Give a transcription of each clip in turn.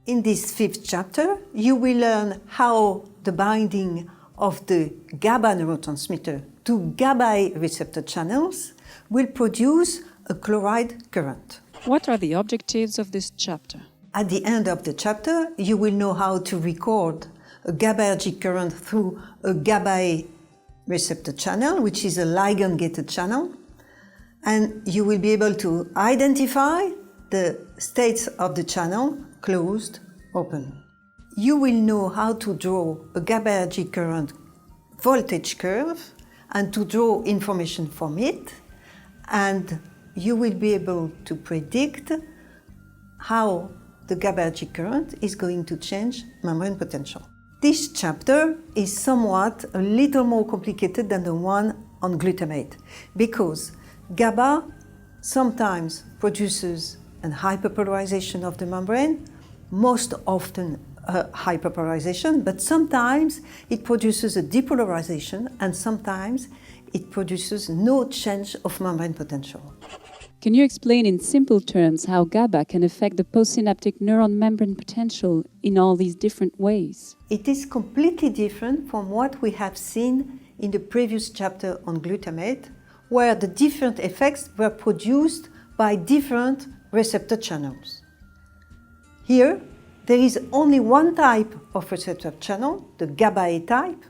In this fifth chapter, you will learn how the binding of the GABA neurotransmitter to GABA receptor channels will produce a chloride current. What are the objectives of this chapter? At the end of the chapter, you will know how to record a GABAergic current through a GABA receptor channel, which is a ligand-gated channel, and you will be able to identify the states of the channel, closed, open. You will know how to draw a GABAergic current voltage curve and to draw information from it, and you will be able to predict how the GABAergic current is going to change membrane potential. This chapter is somewhat a little more complicated than the one on glutamate because GABA sometimes produces a hyperpolarization of the membrane, most often a hyperpolarization, but sometimes it produces a depolarization and sometimes it produces no change of membrane potential. Can you explain in simple terms how GABA can affect the postsynaptic neuron membrane potential in all these different ways? It is completely different from what we have seen in the previous chapter on glutamate, where the different effects were produced by different receptor channels. Here, there is only one type of receptor channel, the GABA type.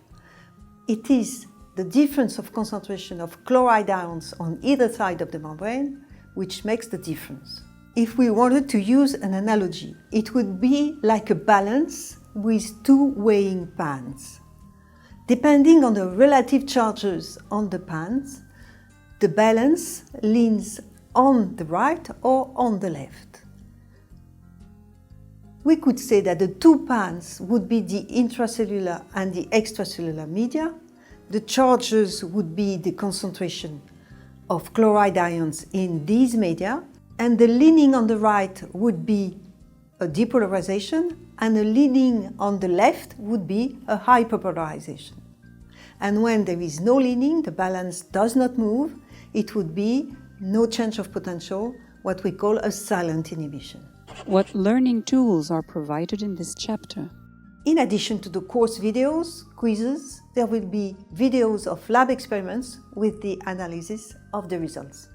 It is the difference of concentration of chloride ions on either side of the membrane which makes the difference. If we wanted to use an analogy, it would be like a balance with two weighing pans. Depending on the relative charges on the pans, the balance leans on the right or on the left. We could say that the two pans would be the intracellular and the extracellular media. The charges would be the concentration of chloride ions in these media, and the leaning on the right would be a depolarization, and the leaning on the left would be a hyperpolarization. And when there is no leaning, the balance does not move, it would be no change of potential, what we call a silent inhibition. What learning tools are provided in this chapter? In addition to the course videos, quizzes, there will be videos of lab experiments with the analysis of the results.